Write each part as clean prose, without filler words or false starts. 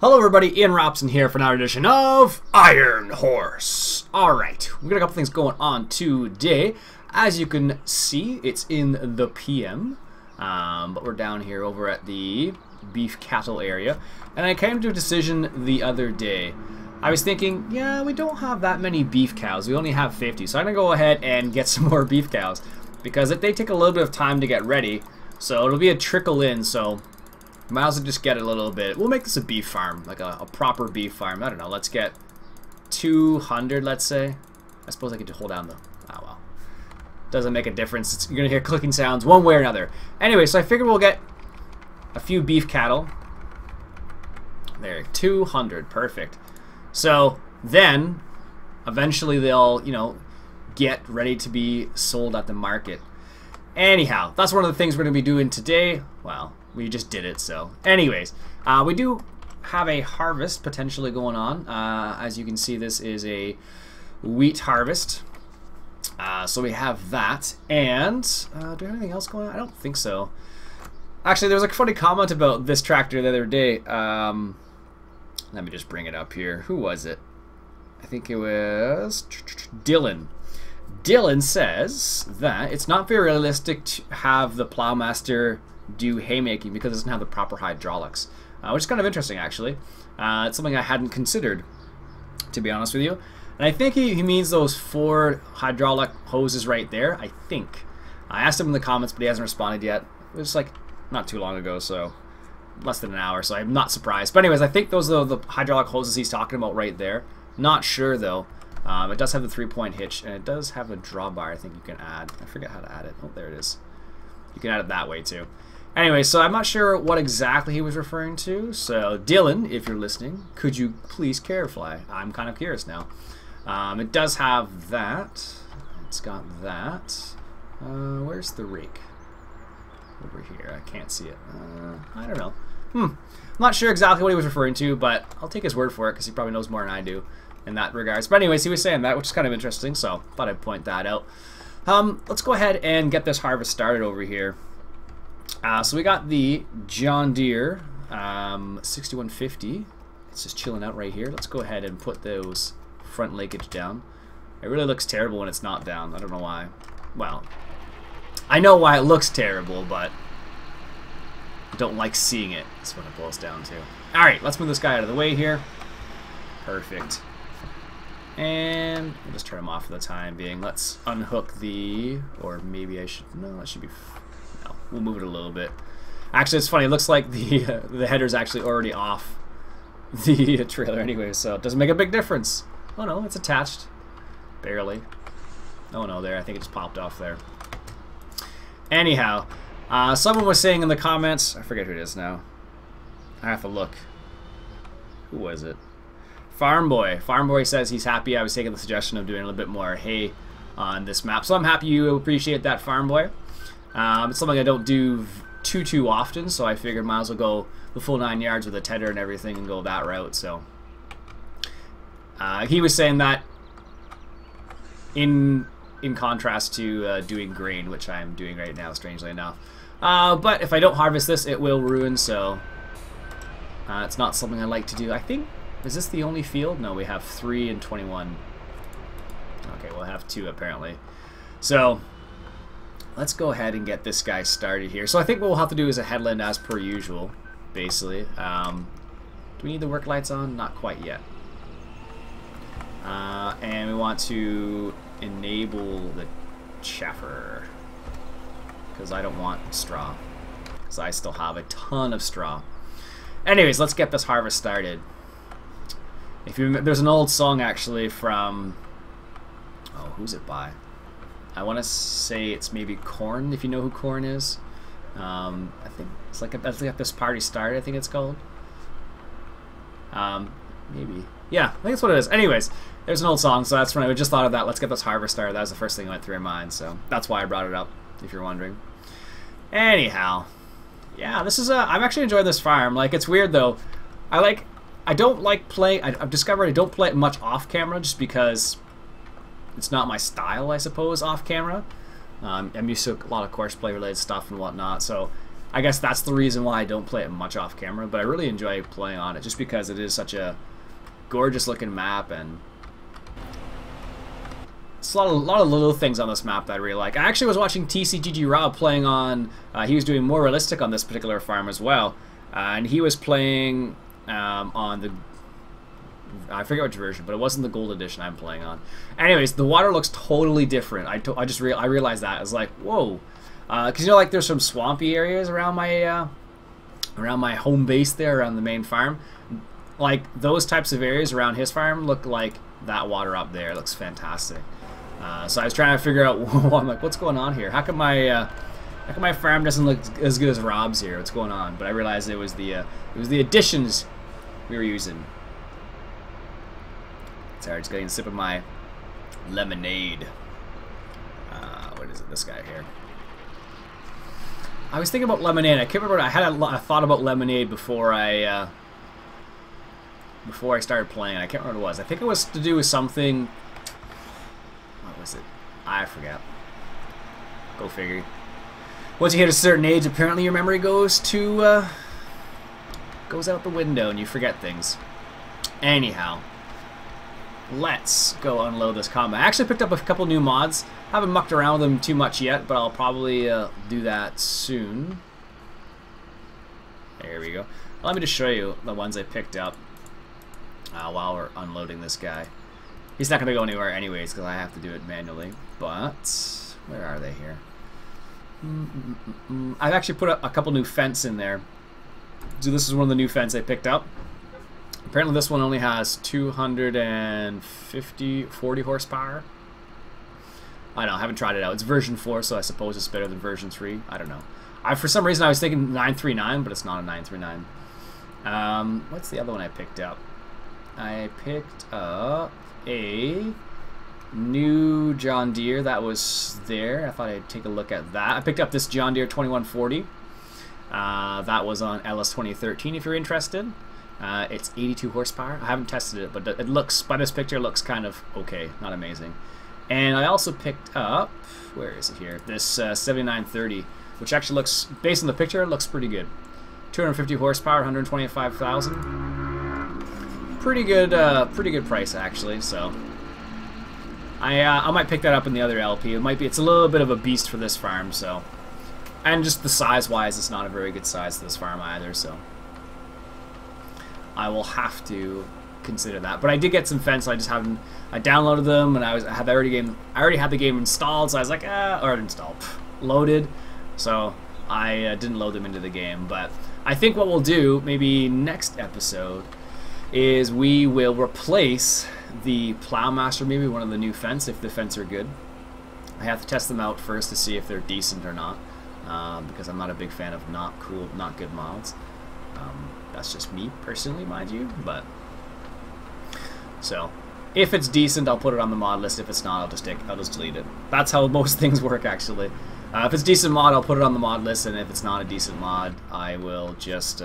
Hello everybody, Ian Robson here for another edition of Iron Horse. Alright, we've got a couple things going on today. As you can see, it's in the PM, but we're down here over at the beef cattle area. And I came to a decision the other day. I was thinking, yeah, we don't have that many beef cows. We only have 50, so I'm going to go ahead and get some more beef cows. Because they take a little bit of time to get ready, so it'll be a trickle in, so might as well just get a little bit. We'll make this a beef farm, like a proper beef farm. I don't know, let's get 200, let's say. I suppose I could hold down the... Oh well. Doesn't make a difference. You're going to hear clicking sounds one way or another. Anyway, so I figured we'll get a few beef cattle. There, 200. Perfect. So then, eventually they'll, you know, get ready to be sold at the market. Anyhow, that's one of the things we're going to be doing today. Well, we just did it, so. Anyways, we do have a harvest potentially going on. As you can see, this is a wheat harvest. So we have that. And, do we have anything else going on? I don't think so. Actually, there was a funny comment about this tractor the other day. Let me just bring it up here. Who was it? I think it was Dylan. Dylan says that it's not very realistic to have the Plowmaster do haymaking because it doesn't have the proper hydraulics, which is kind of interesting actually. It's something I hadn't considered, to be honest with you. And I think he means those 4 hydraulic hoses right there, I think. I asked him in the comments, but he hasn't responded yet. It was like not too long ago, so less than an hour, so I'm not surprised. But anyways, I think those are the hydraulic hoses he's talking about right there. Not sure though. It does have the 3-point hitch, and it does have a drawbar I think you can add. I forget how to add it. Oh, there it is. You can add it that way too. Anyway, so I'm not sure what exactly he was referring to. So, Dylan, if you're listening, could you please clarify? I'm kind of curious now. It does have that. It's got that. Where's the rake? Over here. I can't see it. I don't know. I'm not sure exactly what he was referring to, but I'll take his word for it because he probably knows more than I do in that regards. But anyways, he was saying that, which is kind of interesting, so thought I'd point that out. Let's go ahead and get this harvest started over here. So we got the John Deere 6150. It's just chilling out right here. Let's go ahead and put those front linkage down. It really looks terrible when it's not down. I don't know why. Well, I know why it looks terrible, but I don't like seeing it. That's what it boils down to. Alright, let's move this guy out of the way here. Perfect. And we'll just turn him off for the time being. Let's unhook the... Or maybe I should... No, that should be... No, we'll move it a little bit. Actually, it's funny. It looks like the header's actually already off the trailer anyway, so it doesn't make a big difference. Oh no, it's attached. Barely. Oh no, there. I think it just popped off there. Anyhow, someone was saying in the comments... I forget who it is now. I have to look. Who was it? Farm Boy. Farm Boy says he's happy I was taking the suggestion of doing a little bit more hay on this map. So I'm happy you appreciate that, Farm Boy. It's something I don't do too often, so I figured might as well go the full 9 yards with a tedder and everything and go that route. So he was saying that in contrast to doing grain, which I'm doing right now, strangely enough. But if I don't harvest this, it will ruin, so it's not something I like to do. I think... Is this the only field? No, we have 3 and 21. Okay, we'll have 2 apparently. So, let's go ahead and get this guy started here. So I think what we'll have to do is a headland as per usual, basically. Do we need the work lights on? Not quite yet. And we want to enable the chaffer, because I don't want straw, because I still have a ton of straw. Anyways, let's get this harvest started. If you remember, there's an old song actually from, oh, who's it by? I want to say it's maybe Korn, if you know who Korn is. I think it's like Let's Get This Party Started, I think it's called. Maybe. Yeah, I think that's what it is. Anyways, there's an old song, so that's when I just thought of that. Let's get this harvest started. That was the first thing that went through my mind, so that's why I brought it up, if you're wondering. Anyhow, yeah, this is I'm actually enjoying this farm. Like, it's weird though. I don't like play. I've discovered I don't play it much off camera just because it's not my style, I suppose, off camera. I'm used to a lot of courseplay related stuff and whatnot, so I guess that's the reason why I don't play it much off camera, but I really enjoy playing on it just because it is such a gorgeous looking map, and it's a lot of little things on this map that I really like. I actually was watching TCGG Rob playing on, he was doing more realistic on this particular farm as well, and he was playing on the, I forget which version, but it wasn't the gold edition I'm playing on. Anyways, the water looks totally different. I realized that. I was like, whoa. Because you know, like there's some swampy areas around my home base there, around the main farm. Like those types of areas around his farm look like that water up there. It looks fantastic. So I was trying to figure out, I'm like, what's going on here? How come my farm doesn't look as good as Rob's here? What's going on? But I realized it was the additions we were using. Sorry, just getting a sip of my lemonade. What is it? This guy here. I was thinking about lemonade. I can't remember. I had a thought about lemonade before I started playing. I can't remember what it was. I think it was to do with something. What was it? I forget. Go figure. Once you hit a certain age, apparently your memory goes out the window and you forget things. Anyhow. Let's go unload this combat. I actually picked up a couple new mods. Haven't mucked around with them too much yet, but I'll probably do that soon. There we go. Let me just show you the ones I picked up while we're unloading this guy. He's not going to go anywhere anyways because I have to do it manually. But where are they here? I've actually put a couple new fence in there. So this is one of the new fence I picked up. Apparently this one only has 40 horsepower. I don't know, I haven't tried it out. It's version 4, so I suppose it's better than version 3. I don't know. For some reason I was thinking 939, but it's not a 939. What's the other one I picked up? I picked up a new John Deere that was there. I thought I'd take a look at that. I picked up this John Deere 2140. That was on LS 2013 if you're interested. It's 82 horsepower. I haven't tested it, but it looks, by this picture, it looks kind of okay, not amazing. And I also picked up, where is it here? This 7930, which actually looks, based on the picture, it looks pretty good. 250 horsepower, 125,000. Pretty good price actually. So I might pick that up in the other LP. It's a little bit of a beast for this farm. So, and just the size-wise, it's not a very good size for this farm either. So I will have to consider that. But I did get some fence. So I downloaded them, and I already had the game installed. So I was like, or installed, loaded. So I didn't load them into the game. But I think what we'll do, maybe next episode, is we will replace the Plowmaster, maybe one of the new fence, if the fence are good. I have to test them out first to see if they're decent or not, because I'm not a big fan of not good mods. That's just me personally, mind you. But so if it's decent, I'll put it on the mod list. If it's not, I'll just delete it. That's how most things work, actually. If it's a decent mod, I'll put it on the mod list, and if it's not a decent mod, I will just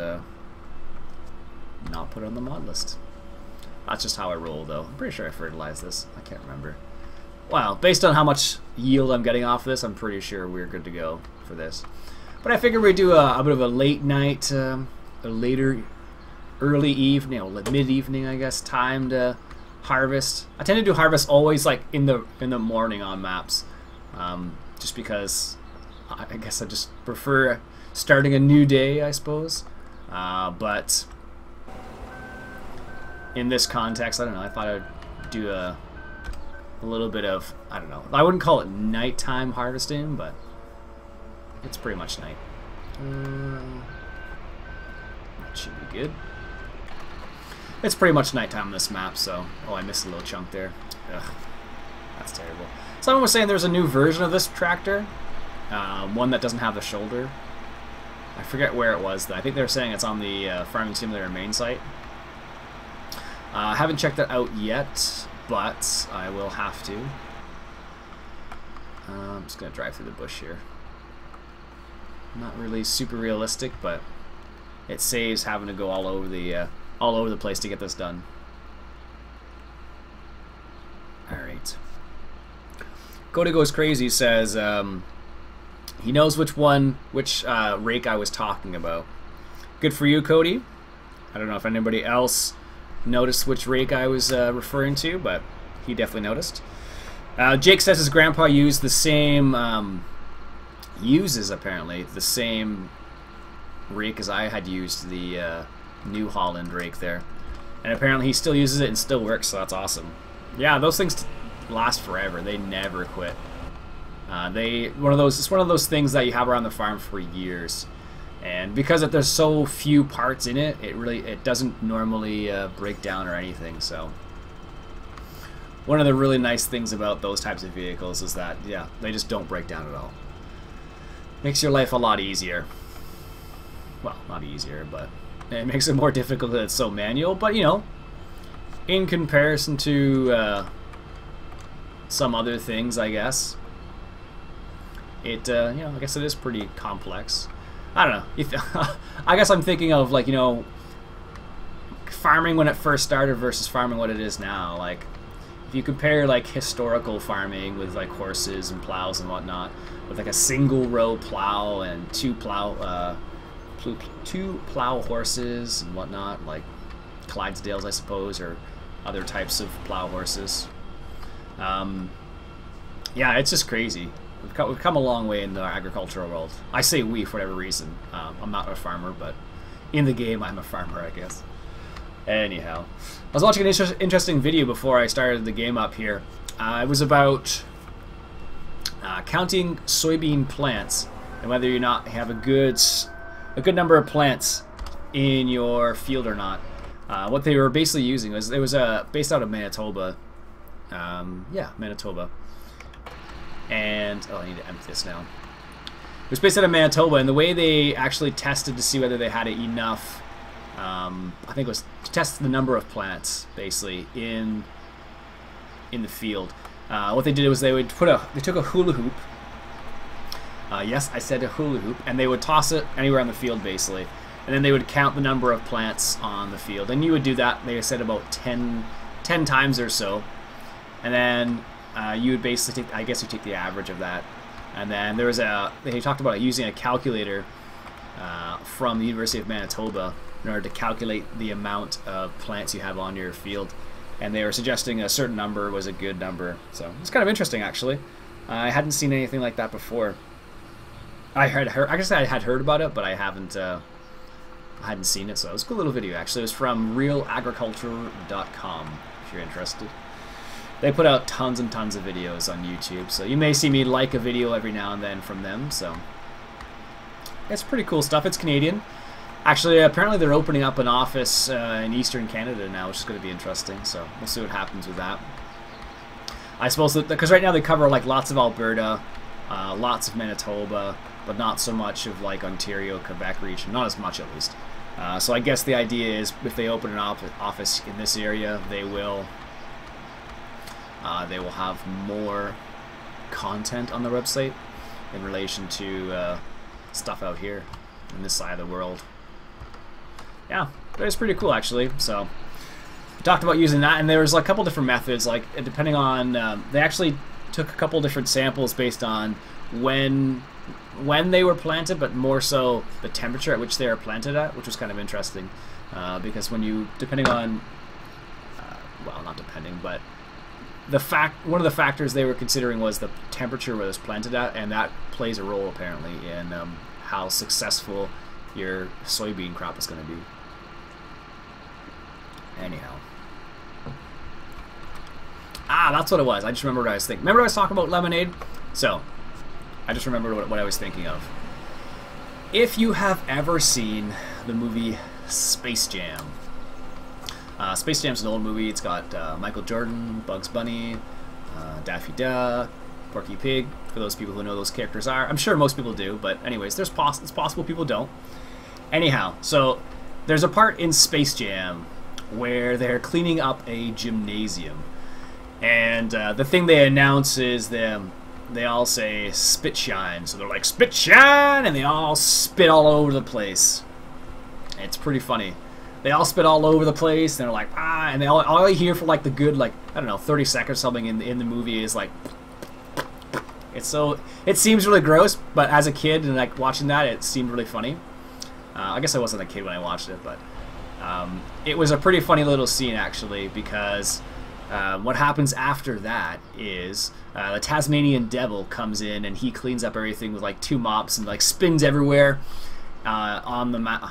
not put it on the mod list. That's just how I roll, though. I'm pretty sure I fertilized this. I can't remember. Well, based on how much yield I'm getting off this, I'm pretty sure we're good to go for this. But I figured we'd do a bit of a late night, a later, early evening, mid-evening, I guess, time to harvest. I tend to do harvest always like in the morning on maps, just because I guess I just prefer starting a new day, I suppose. But in this context, I don't know, I thought I'd do a little bit of, I don't know, I wouldn't call it nighttime harvesting, but it's pretty much night. That should be good. It's pretty much nighttime on this map, so... Oh, I missed a little chunk there. Ugh, that's terrible. Someone was saying there's a new version of this tractor, one that doesn't have the shoulder. I forget where it was, though. I think they were saying it's on the Farming Simulator main site. I haven't checked that out yet, but I will have to. I'm just going to drive through the bush here. Not really super realistic, but it saves having to go all over the place to get this done. Alright. Coda Goes Crazy says, He knows which rake I was talking about. Good for you, Cody. I don't know if anybody else noticed which rake I was referring to, but he definitely noticed. Jake says his grandpa used the same, apparently the same rake as I had used, the New Holland rake there. And apparently he still uses it and still works, so that's awesome. Yeah, those things last forever. They never quit. It's one of those things that you have around the farm for years. And because there's so few parts in it, it doesn't normally break down or anything. So one of the really nice things about those types of vehicles is that, yeah, they just don't break down at all. Makes your life a lot easier. Well, not easier, but it makes it more difficult that it's so manual. But, you know, in comparison to some other things, I guess, you know, I guess it is pretty complex. I don't know. I guess I'm thinking of, like, you know, farming when it first started versus farming what it is now. Like, if you compare, like, historical farming with, like, horses and plows and whatnot, with, like, a single row plow and two plow horses and whatnot, like Clydesdales, I suppose, or other types of plow horses. Yeah, it's just crazy. We've come a long way in the agricultural world. I say we for whatever reason. I'm not a farmer, but in the game I'm a farmer, I guess. Anyhow, I was watching an interesting video before I started the game up here. It was about counting soybean plants and whether or not you have a good number of plants in your field or not. What they were basically using was, it was based out of Manitoba. Yeah, Manitoba. And, oh, I need to empty this now. It was based out of Manitoba, and the way they actually tested to see whether they had enough, I think it was to test the number of plants, basically, in the field. What they did was they took a hula hoop. Yes, I said a hula hoop, and they would toss it anywhere on the field, basically. And then they would count the number of plants on the field. And you would do that, they said, about 10 times or so. And then you would basically take, I guess you take the average of that. And then there was they talked about using a calculator from the University of Manitoba in order to calculate the amount of plants you have on your field. And they were suggesting a certain number was a good number. So it's kind of interesting, actually. I hadn't seen anything like that before. I guess I had heard about it, but I hadn't seen it. So it was a cool little video, actually. It was from realagriculture.com, if you're interested. They put out tons and tons of videos on YouTube, so you may see me like a video every now and then from them. So it's pretty cool stuff. It's Canadian. Actually, apparently they're opening up an office in Eastern Canada now, which is going to be interesting. So we'll see what happens with that. I suppose that, because right now they cover like lots of Alberta, lots of Manitoba, but not so much of like Ontario, Quebec region. Not as much, at least. So I guess the idea is if they open an office in this area, they will have more content on the website in relation to stuff out here in this side of the world. Yeah, but it's pretty cool, actually. So we talked about using that, and there was like a couple different methods, like depending on they actually took a couple different samples based on when they were planted, but more so the temperature at which they are planted at, which was kind of interesting, because when you, depending on well, not depending, but one of the factors they were considering was the temperature where it was planted at, and that plays a role apparently in how successful your soybean crop is going to be. Anyhow. That's what it was. I just remembered what I was thinking. Remember I was talking about lemonade? So, I just remembered what I was thinking of. If you have ever seen the movie Space Jam. Space Jam's an old movie. It's got Michael Jordan, Bugs Bunny, Daffy Duck, Porky Pig, for those people who know those characters are. I'm sure most people do, but anyways, it's possible people don't. Anyhow, so there's a part in Space Jam where they're cleaning up a gymnasium. And the thing they announce is they all say spit shine. So they're like, spit shine! And they all spit all over the place. It's pretty funny. They all spit all over the place, and they're like, and all you hear for like the good, like, I don't know, 30 seconds or something in the movie is like, it seems really gross, but as a kid and like watching that, it seemed really funny. I guess I wasn't a kid when I watched it, but it was a pretty funny little scene actually, because what happens after that is the Tasmanian devil comes in and he cleans up everything with like 2 mops and like spins everywhere on the map,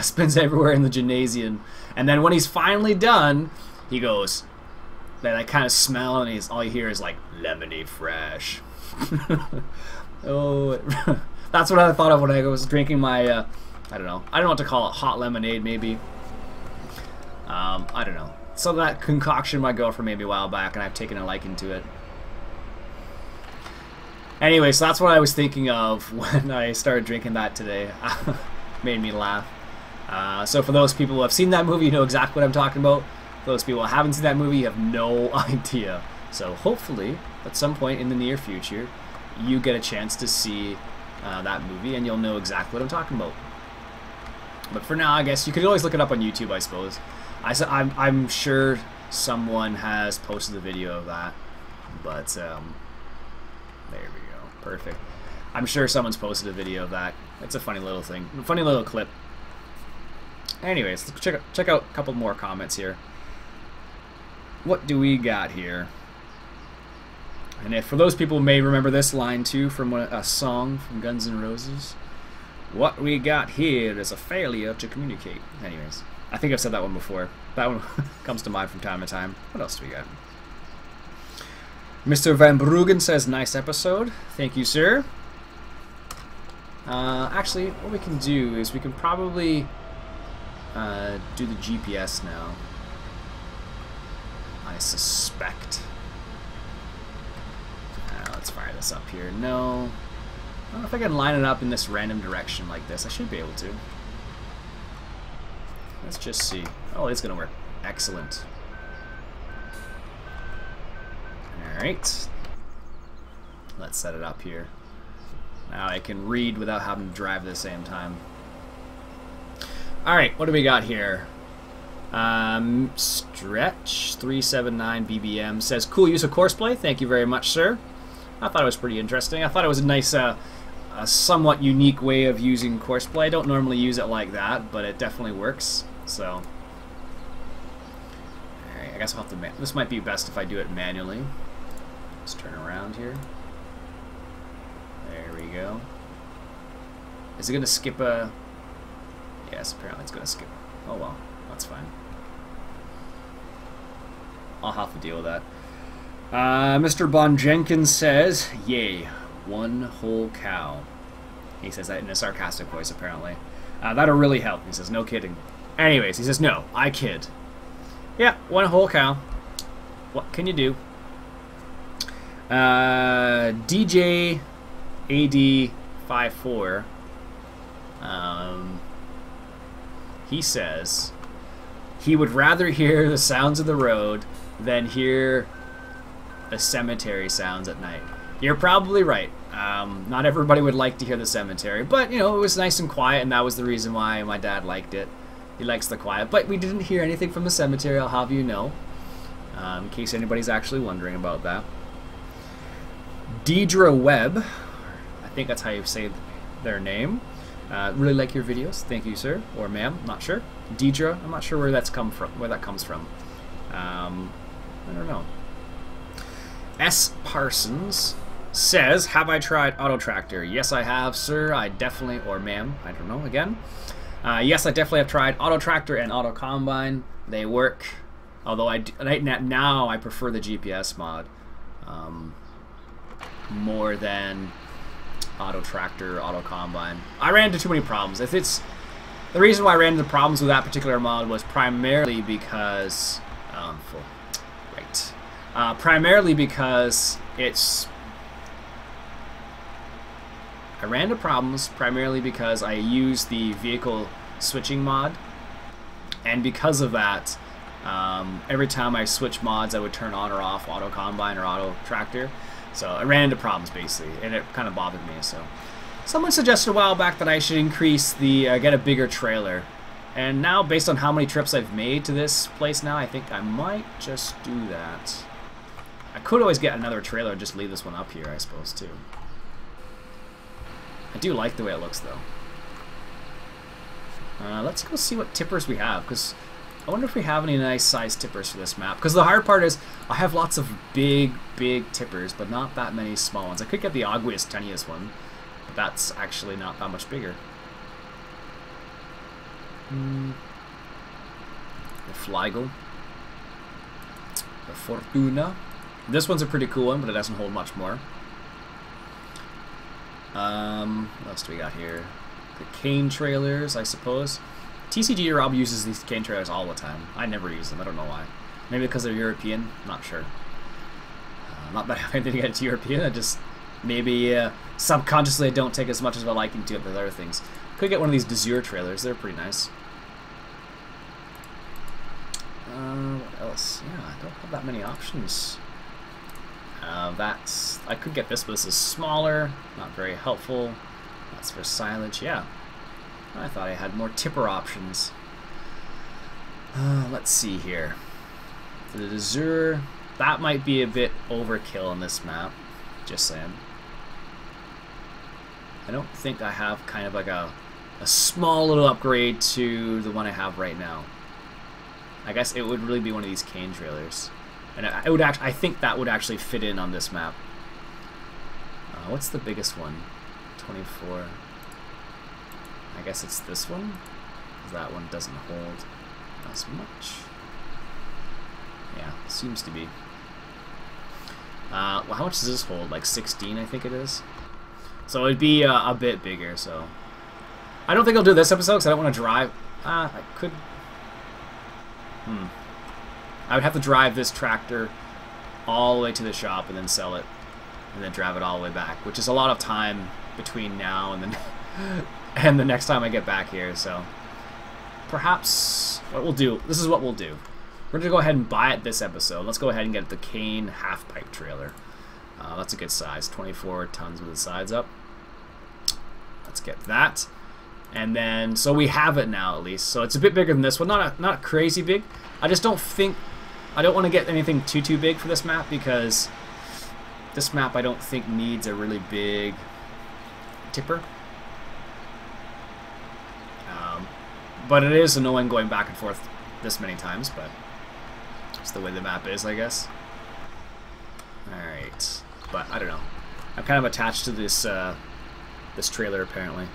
spins everywhere in the gymnasium, and then when he's finally done, he goes. That kind of smell, and all you hear is like lemony fresh. Oh, that's what I thought of when I was drinking my. I don't know what to call it. Hot lemonade, maybe. I don't know. So that concoction my girlfriend made me a while back, and I've taken a liking to it. Anyway, so that's what I was thinking of when I started drinking that today. Made me laugh. So for those people who have seen that movie, you know exactly what I'm talking about. For those people who haven't seen that movie, you have no idea. So hopefully, at some point in the near future, you get a chance to see that movie, and you'll know exactly what I'm talking about. But for now, I guess you could always look it up on YouTube, I suppose. I'm sure someone has posted a video of that, but there we go, perfect. I'm sure someone's posted a video of that. It's a funny little thing, funny little clip. Anyways, let's check out a couple more comments here. What do we got here? And if for those people who may remember this line too from a song from Guns N' Roses, what we got here is a failure to communicate. Anyways, I think I've said that one before. That one comes to mind from time to time. What else do we got? Mr. Van Bruggen says, nice episode. Thank you, sir. Actually, what we can do is we can probably do the GPS now. I suspect. Let's fire this up here. No. I don't know if I can line it up in this random direction like this. I should be able to. Let's just see. Oh, it's going to work. Excellent. Alright. Let's set it up here. Now I can read without having to drive at the same time. Alright, what do we got here? Stretch 379 BBM says, cool use of courseplay. Thank you very much, sir. I thought it was pretty interesting. I thought it was a nice, a somewhat unique way of using courseplay. I don't normally use it like that, but it definitely works. So, alright, I guess I'll have to. This might be best if I do it manually. Let's turn around here. There we go. Is it going to skip a? Yes, apparently it's going to skip. Oh well, that's fine. I'll have to deal with that. Mr. Bon Jenkins says, yay, one whole cow. He says that in a sarcastic voice, apparently. That'll really help. He says, no kidding. Anyways, he says, no, I kid. Yeah, one whole cow. What can you do? DJ AD54. He says he would rather hear the sounds of the road than hear the cemetery sounds at night. You're probably right. Not everybody would like to hear the cemetery, but you know, it was nice and quiet, and that was the reason why my dad liked it. He likes the quiet, but we didn't hear anything from the cemetery, I'll have you know, in case anybody's actually wondering about that. Deidre Webb, I think that's how you say their name. Really like your videos, thank you, sir, or ma'am, not sure. Deidre, I'm not sure where that's come from. Where that comes from. I don't know. S. Parsons says, have I tried Auto Tractor? Yes, I have, sir. I definitely, or ma'am, I don't know, again. Yes, I definitely have tried Auto Tractor and Auto Combine. They work. Although now I prefer the GPS mod more than Auto Tractor, Auto Combine. I ran into too many problems. The reason why I ran into problems with that particular mod was primarily because primarily because I ran into problems primarily because I used the vehicle switching mod, and because of that, every time I switch mods, I would turn on or off Auto Combine or Auto Tractor. So I ran into problems basically, and it kind of bothered me. So someone suggested a while back that I should increase the get a bigger trailer, and now based on how many trips I've made to this place now, I think I might just do that. I could always get another trailer and just leave this one up here, I suppose, too. I do like the way it looks, though. Let's go see what tippers we have, because I wonder if we have any nice size tippers for this map. Because the hard part is I have lots of big tippers, but not that many small ones. I could get the ugliest, tiniest one, but that's actually not that much bigger. The Fliegel. The Fortuna. This one's a pretty cool one, but it doesn't hold much more. What else do we got here? The cane trailers, I suppose. TCG Rob uses these cane trailers all the time. I never use them. I don't know why. Maybe because they're European. Not sure. Not that I have anything against European. I just maybe subconsciously I don't take as much as I like into it with other things. Could get one of these Dezure trailers. They're pretty nice. What else? Yeah, I don't have that many options. I could get this, but this is smaller. Not very helpful. That's for silage. Yeah. I thought I had more tipper options. Let's see here. For the Dezure, that might be a bit overkill on this map. Just saying. I don't think I have kind of like a small little upgrade to the one I have right now. I guess it would really be one of these cane trailers. And it would I think that would actually fit in on this map. What's the biggest one? 24. I guess it's this one. That one doesn't hold as much. Yeah, seems to be. Well, how much does this hold? Like 16, I think it is. So it'd be a bit bigger. So I don't think I'll do this episode because I don't want to drive. I could. I would have to drive this tractor all the way to the shop and then sell it, and then drive it all the way back, which is a lot of time between now and then and the next time I get back here. So perhaps what we'll do, this is what we'll do. We're gonna go ahead and buy it this episode. Let's go ahead and get the cane half pipe trailer. That's a good size, 24 tons with the sides up. Let's get that. And then, so we have it now at least. So it's a bit bigger than this one. Not crazy big. I just don't think, I don't want to get anything too big for this map, because this map I don't think needs a really big tipper. But it is annoying going back and forth this many times, but it's the way the map is, I guess. Alright. But I don't know. I'm kind of attached to this this trailer apparently.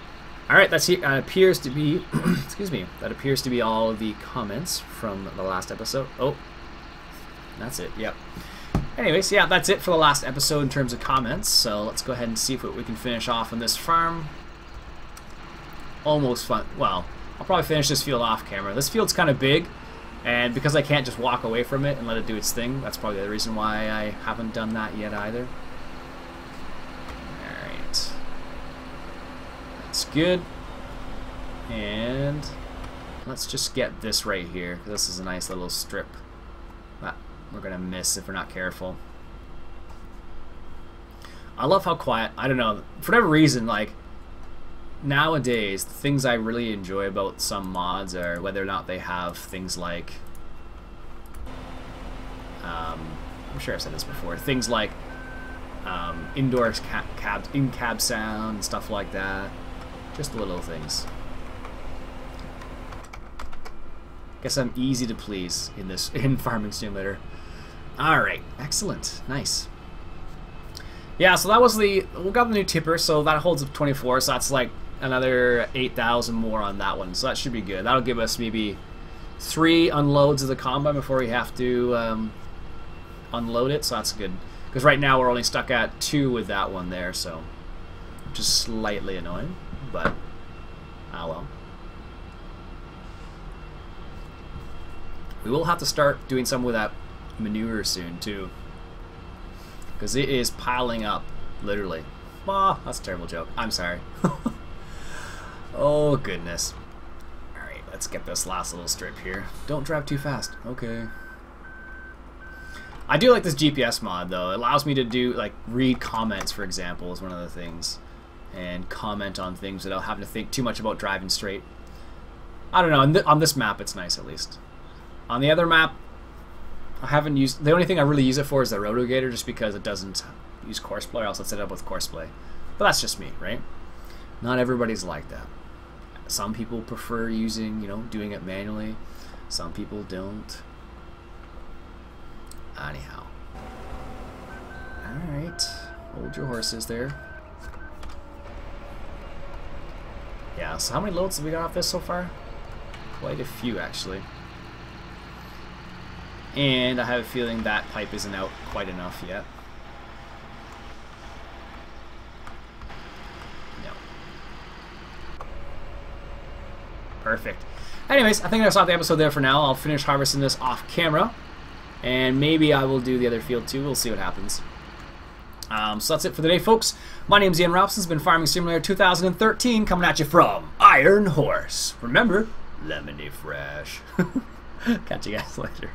Alright, that appears to be excuse me, that appears to be all of the comments from the last episode. Oh, that's it, yep. Anyways, yeah, that's it for the last episode in terms of comments, so let's go ahead and see if we can finish off on this farm. Almost fun. Well, I'll probably finish this field off camera. This field's kind of big, and because I can't just walk away from it and let it do its thing, that's probably the reason why I haven't done that yet either. Alright. That's good. And let's just get this right here. This is a nice little strip that we're going to miss if we're not careful. I love how quiet, I don't know, for whatever reason, like, nowadays, the things I really enjoy about some mods are whether or not they have things like, I'm sure I've said this before, things like indoor in-cab sound and stuff like that. Just little things. Guess I'm easy to please in Farming Simulator. Alright, excellent, nice. Yeah, so that was we got the new tipper, so that holds up 24, so that's like another 8,000 more on that one, so that should be good. That'll give us maybe 3 unloads of the combine before we have to unload it, so that's good. Because right now we're only stuck at 2 with that one there, so which is slightly annoying, but ah well. We will have to start doing some with that manure soon too, because it is piling up, literally. Ah, that's a terrible joke. I'm sorry. Oh goodness. Alright, let's get this last little strip here. Don't drive too fast. Okay. I do like this GPS mod though. It allows me to do, like, read comments, for example, is one of the things. And comment on things without having to think too much about driving straight. I don't know, on this map it's nice at least. On the other map, I haven't used... The only thing I really use it for is the rotogator, just because it doesn't use courseplay, or else I'd set it up with courseplay. But that's just me, right? Not everybody's like that. Some people prefer using, you know, doing it manually. Some people don't. Anyhow. Alright. Hold your horses there. Yeah, so how many loads have we got off this so far? Quite a few, actually. And I have a feeling that pipe isn't out quite enough yet. No. Perfect. Anyways, I think I'm going to stop the episode there for now. I'll finish harvesting this off camera. And maybe I will do the other field too. We'll see what happens. So that's it for the day, folks. My name's Iain Robson. It's been Farming Simulator 2013, coming at you from Iron Horse. Remember, Lemony fresh. Catch you guys later.